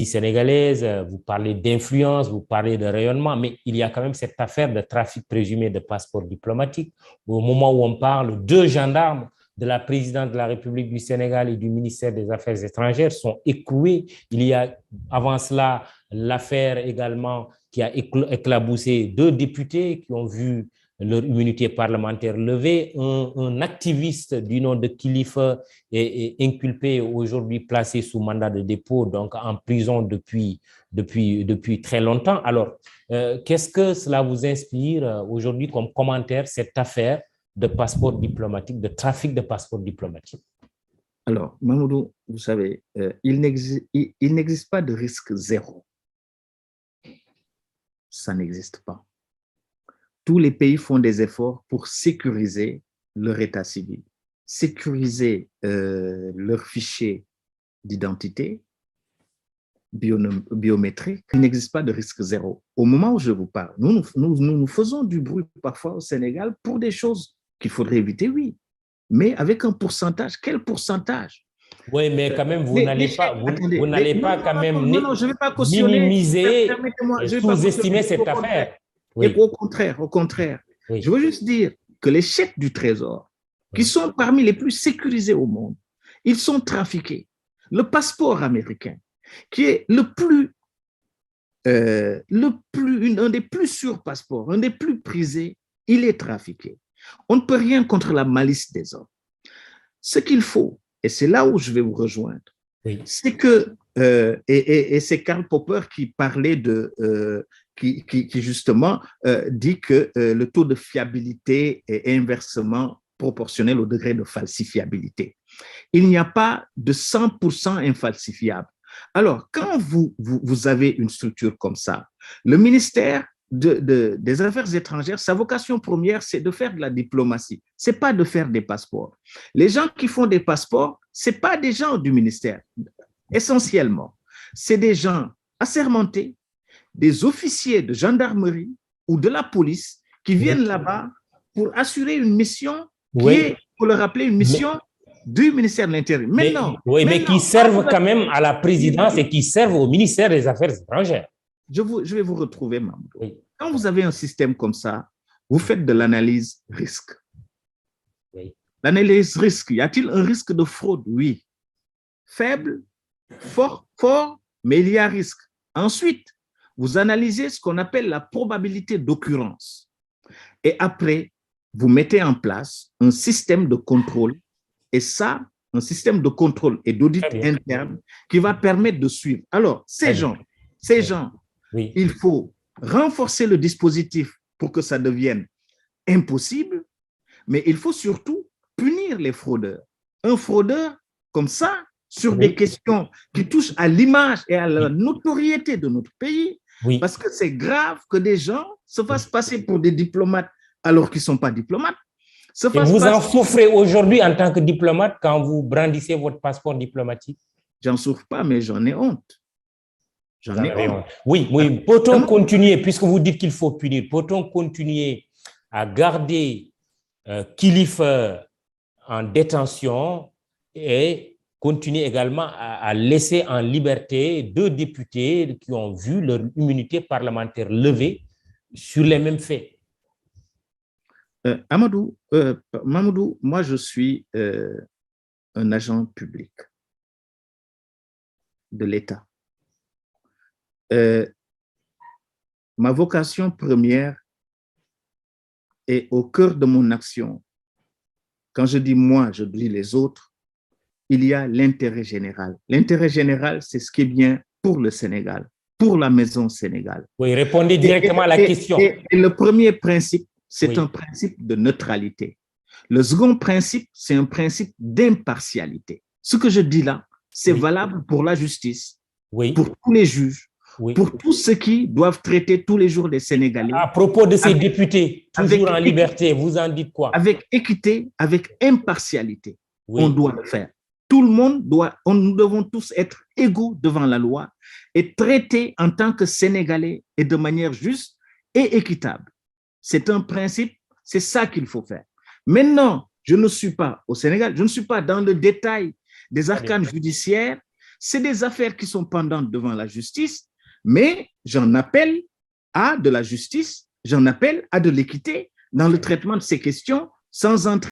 sénégalaise, vous parlez d'influence, vous parlez de rayonnement, mais il y a quand même cette affaire de trafic présumé de passeports diplomatiques. Au moment où on parle, deux gendarmes de la présidente de la République du Sénégal et du ministère des Affaires étrangères sont écroués. Il y a avant cela l'affaire également qui a éclaboussé deux députés qui ont vu leur immunité parlementaire levée. Un activiste du nom de Kilifeu est inculpé, aujourd'hui placé sous mandat de dépôt, donc en prison depuis très longtemps. Alors, qu'est-ce que cela vous inspire aujourd'hui comme commentaire, cette affaire de passeport diplomatique, de trafic de passeport diplomatique? Alors, Mamoudou, vous savez, il n'existe pas de risque zéro. Ça n'existe pas. Tous les pays font des efforts pour sécuriser leur état civil, sécuriser leurs fichiers d'identité biométrique. Il n'existe pas de risque zéro. Au moment où je vous parle, nous faisons du bruit parfois au Sénégal pour des choses qu'il faudrait éviter, oui, mais avec un pourcentage. Quel pourcentage? Oui, mais quand même, vous n'allez pas quand même je vais pas cautionner, minimiser, sous-estimer cette affaire. Oui. Et au contraire, oui. Je veux juste dire que les chèques du Trésor, qui sont parmi les plus sécurisés au monde, ils sont trafiqués. Le passeport américain, qui est un des plus sûrs passeports, un des plus prisés, il est trafiqué. On ne peut rien contre la malice des hommes. Ce qu'il faut, et c'est là où je vais vous rejoindre, oui. C'est que, et c'est Karl Popper qui parlait de, qui justement dit que le taux de fiabilité est inversement proportionnel au degré de falsifiabilité. Il n'y a pas de 100% infalsifiable. Alors, quand vous avez une structure comme ça, le ministère des Affaires étrangères, sa vocation première, c'est de faire de la diplomatie. Ce n'est pas de faire des passeports. Les gens qui font des passeports, ce n'est pas des gens du ministère, essentiellement. C'est des gens assermentés, des officiers de gendarmerie ou de la police qui viennent là-bas pour assurer une mission qui est, pour le rappeler, une mission du ministère de l'Intérieur. Mais qui servent quand même à la présidence et qui servent au ministère des Affaires étrangères. Je vais vous retrouver, Mamoudou. Oui. Quand vous avez un système comme ça, vous faites de l'analyse risque. Oui. L'analyse risque, y a-t-il un risque de fraude? Oui. Faible, fort, mais il y a risque. Ensuite, vous analysez ce qu'on appelle la probabilité d'occurrence. Et après, vous mettez en place un système de contrôle. Et ça, un système de contrôle et d'audit interne qui va permettre de suivre. Alors, ces gens, oui. Il faut renforcer le dispositif pour que ça devienne impossible, mais il faut surtout punir les fraudeurs. Un fraudeur comme ça, sur des questions qui touchent à l'image et à la notoriété de notre pays, parce que c'est grave que des gens se fassent passer pour des diplomates alors qu'ils ne sont pas diplomates. Et vous en souffrez aujourd'hui en tant que diplomate quand vous brandissez votre passeport diplomatique? J'en souffre pas, mais j'en ai honte. J'en ai honte. Oui, peut-on continuer, puisque vous dites qu'il faut punir, peut-on continuer à garder Kilifeu en détention et continuer également à laisser en liberté deux députés qui ont vu leur immunité parlementaire levée sur les mêmes faits? Mamoudou, moi je suis un agent public de l'État. Ma vocation première est au cœur de mon action. Quand je dis moi, je dis les autres, il y a l'intérêt général. L'intérêt général, c'est ce qui est bien pour le Sénégal, pour la maison Sénégal. Oui, répondez directement à la question. Et le premier principe, c'est un principe de neutralité. Le second principe, c'est un principe d'impartialité. Ce que je dis là, c'est valable pour la justice, pour tous les juges, pour tous ceux qui doivent traiter tous les jours les Sénégalais. À propos de ces députés, toujours en liberté, vous en dites quoi? Avec équité, avec impartialité, on doit le faire. Tout le monde nous devons tous être égaux devant la loi et traités en tant que Sénégalais et de manière juste et équitable. C'est un principe, c'est ça qu'il faut faire. Maintenant, je ne suis pas au Sénégal, je ne suis pas dans le détail des arcanes judiciaires, C'est des affaires qui sont pendantes devant la justice, mais j'en appelle à de la justice, j'en appelle à de l'équité dans le traitement de ces questions sans entrer